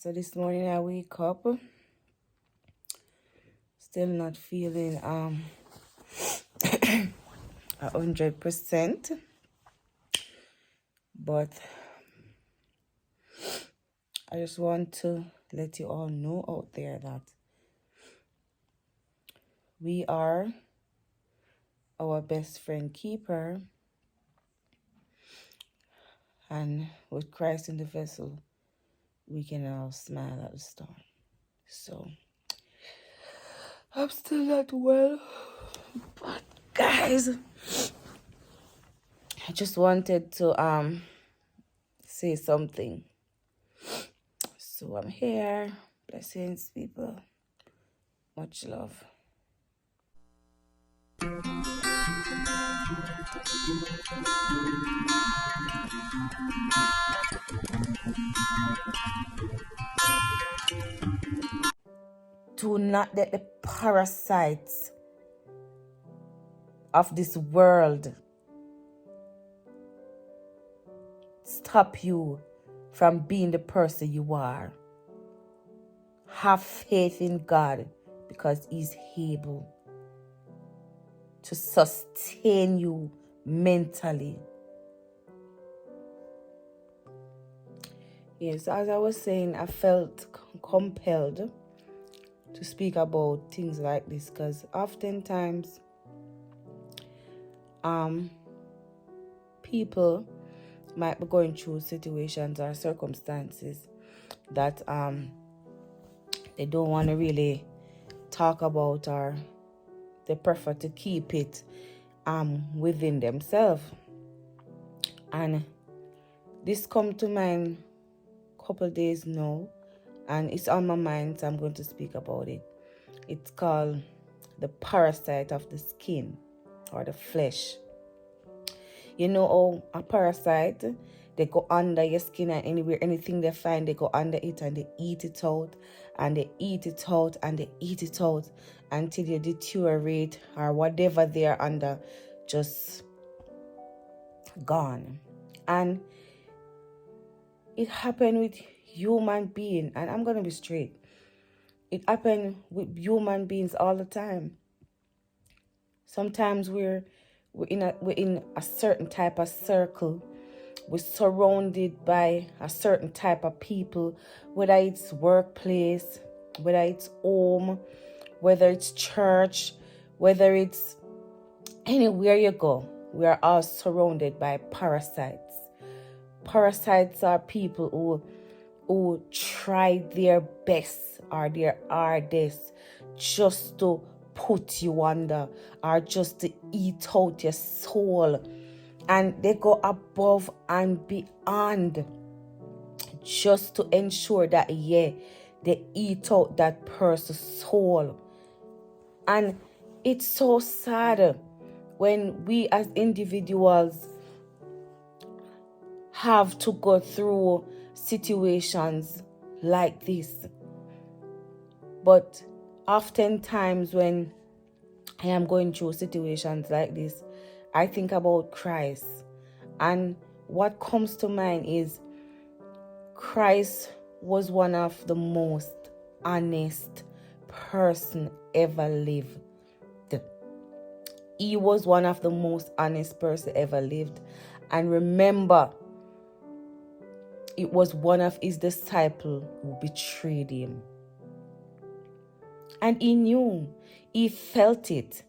So this morning I wake up, still not feeling 100%, but I just want to let you all know out there that we are our best friend keeper, and with Christ in the vessel, we can all smile at the storm. So I'm still not well, but guys, I just wanted to say something. So I'm here. Blessings, people. Much love. Do not let the parasites of this world stop you from being the person you are. Have faith in God, because He's able to sustain you mentally. Yes, as I was saying, I felt compelled to speak about things like this, because oftentimes people might be going through situations or circumstances that they don't want to really talk about, or they prefer to keep it within themselves. And this come to mind a couple days now, and it's on my mind, so I'm going to speak about it. It's called the parasite of the skin or the flesh. You know how a parasite, they go under your skin, and anywhere, anything they find, they go under it and they eat it out, and they eat it out and they eat it out until you deteriorate, or whatever they are under just gone. And it happened with human being, and I'm gonna be straight. It happened with human beings all the time. Sometimes we're in a certain type of circle. We're surrounded by a certain type of people, whether it's workplace, whether it's home, whether it's church, whether it's anywhere you go. We are all surrounded by parasites. Parasites are people who try their best or their hardest just to put you under, or just to eat out your soul. And they go above and beyond just to ensure that, they eat out that person's soul. And it's so sad when we as individuals have to go through situations like this. But oftentimes when I am going through situations like this, I think about Christ. And what comes to mind is Christ was one of the most honest person ever lived. He was one of the most honest person ever lived. And remember, it was one of his disciples who betrayed him. And he knew, he felt it.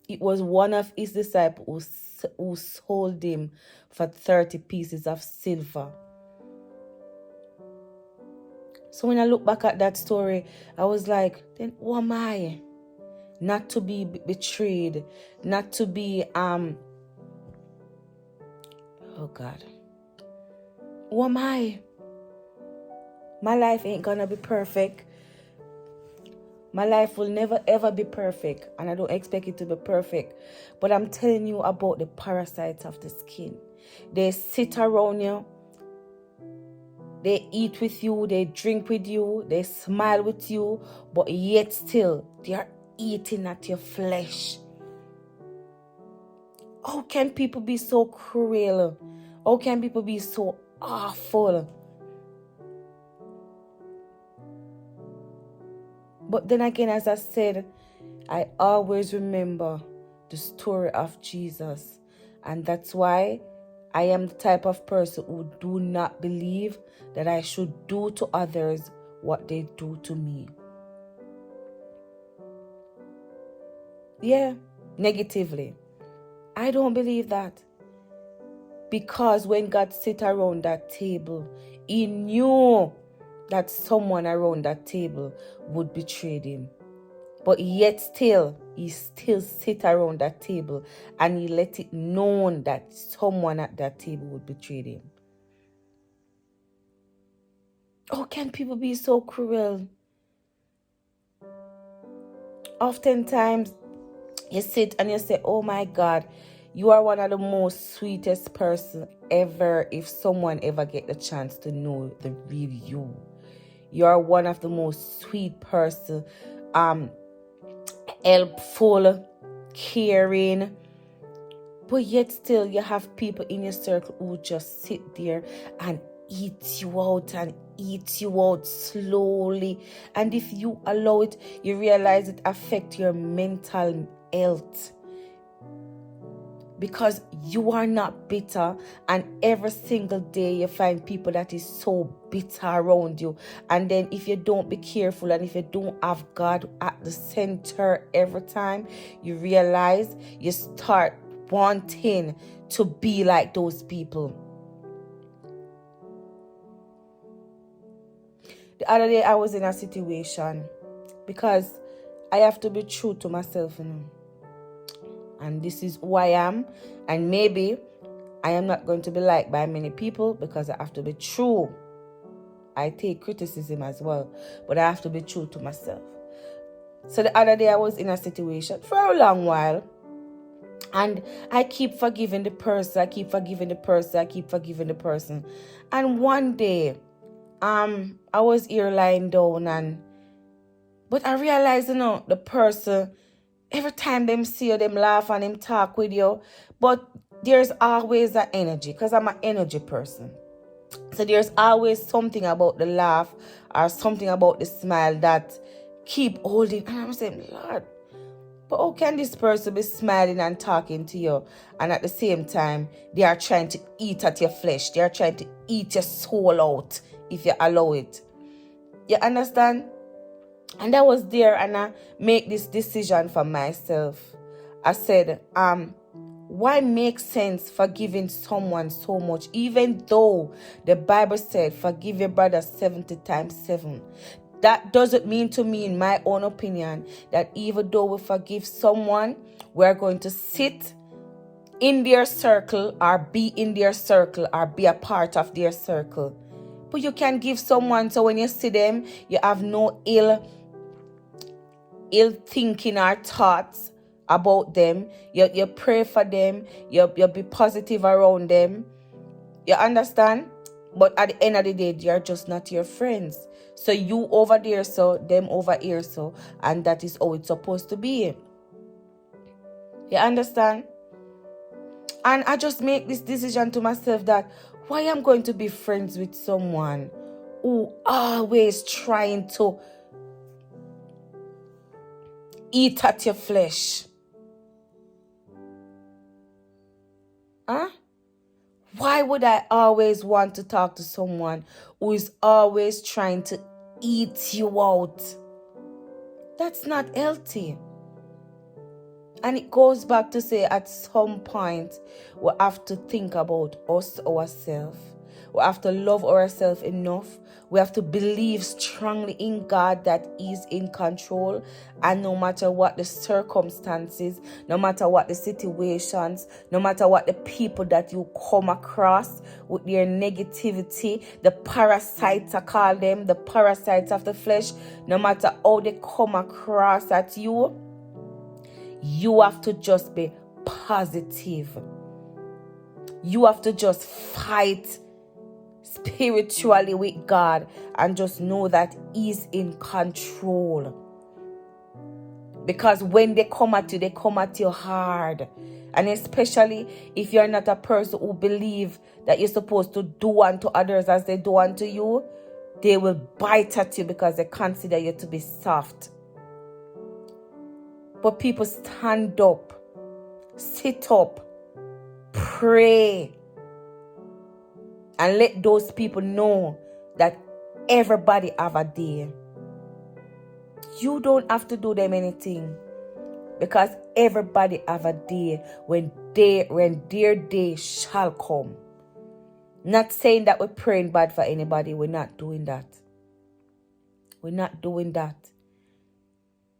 It was one of his disciples who sold him for 30 pieces of silver. So when I look back at that story, I was like, then who am I? Not to be betrayed, not to be, oh God. Who am I? My life ain't gonna be perfect. My life will never ever be perfect, and I don't expect it to be perfect. But I'm telling you about the parasites of the skin. They sit around you. They eat with you. They drink with you. They smile with you. But yet still, they are eating at your flesh. How can people be so cruel? How can people be so awful? But then again, as I said, I always remember the story of Jesus. And that's why I am the type of person who do not believe that I should do to others what they do to me. Yeah, negatively. I don't believe that. Because when God sit around that table, he knew that someone around that table would betray him. But yet still, he still sit around that table and he let it known that someone at that table would betray him. How can people be so cruel? Oftentimes, you sit and you say, oh my God, you are one of the most sweetest person ever if someone ever get the chance to know the real you. You are one of the most sweet person, helpful, caring. But yet still you have people in your circle who just sit there and eat you out slowly. And if you allow it, you realize it affects your mental health. Because you are not bitter, and every single day you find people that is so bitter around you. And then if you don't be careful and if you don't have God at the center every time, you realize you start wanting to be like those people. The other day I was in a situation, because I have to be true to myself, and this is who I am, and maybe I am not going to be liked by many people because I have to be true. I take criticism as well, but I have to be true to myself. So the other day I was in a situation for a long while, and I keep forgiving the person, and one day I was here lying down, but I realized, the person, every time them see you, them laugh and them talk with you, but there's always that energy, because I'm an energy person. So there's always something about the laugh or something about the smile that keep holding. And I'm saying, Lord, but how can this person be smiling and talking to you, and at the same time they are trying to eat at your flesh, they are trying to eat your soul out if you allow it? You understand? And I was there and I make this decision for myself. I said, why make sense forgiving someone so much, even though the Bible said forgive your brother 70 times 7? That doesn't mean to me, in my own opinion, that even though we forgive someone, we're going to sit in their circle or be in their circle or be a part of their circle. But you can give someone, so when you see them, you have no ill thinking or thoughts about them. You pray for them, you be positive around them. You understand? But at the end of the day, they are just not your friends. So you over there so, them over here so, and that is how it's supposed to be. You understand? And I just make this decision to myself that why I'm going to be friends with someone who always trying to eat at your flesh. Why would I always want to talk to someone who is always trying to eat you out? That's not healthy. And it goes back to say, at some point, we have to think about us ourselves. We have to love ourselves enough. We have to believe strongly in God that He's in control. And no matter what the circumstances, no matter what the situations, no matter what the people that you come across with their negativity, the parasites, I call them, the parasites of the flesh, no matter how they come across at you, you have to just be positive. You have to just fight spiritually with God and just know that He's in control. Because when they come at you hard. And especially if you're not a person who believes that you're supposed to do unto others as they do unto you, they will bite at you because they consider you to be soft. But people stand up, sit up, pray, and let those people know that everybody have a day. You don't have to do them anything, because everybody have a day when their day shall come. Not saying that we're praying bad for anybody. We're not doing that. We're not doing that.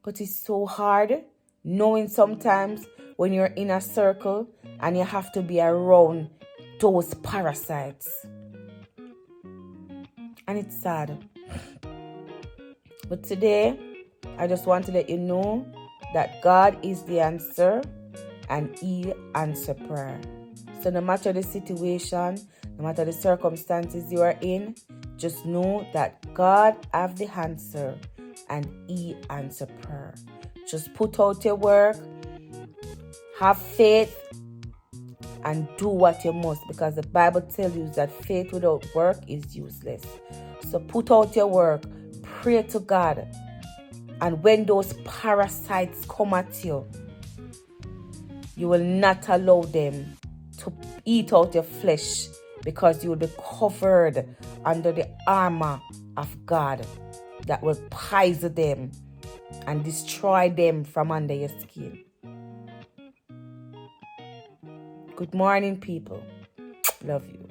But it's so hard knowing sometimes when you're in a circle and you have to be around those parasites. And it's sad. But today, I just want to let you know that God is the answer and He answers prayer. So no matter the situation, no matter the circumstances you are in, just know that God have the answer and He answers prayer. Just put out your work, have faith, and do what you must, because the Bible tells you that faith without work is useless. So put out your work, pray to God, and when those parasites come at you, you will not allow them to eat out your flesh, because you will be covered under the armor of God that will poison them and destroy them from under your skin. Good morning, people. Love you.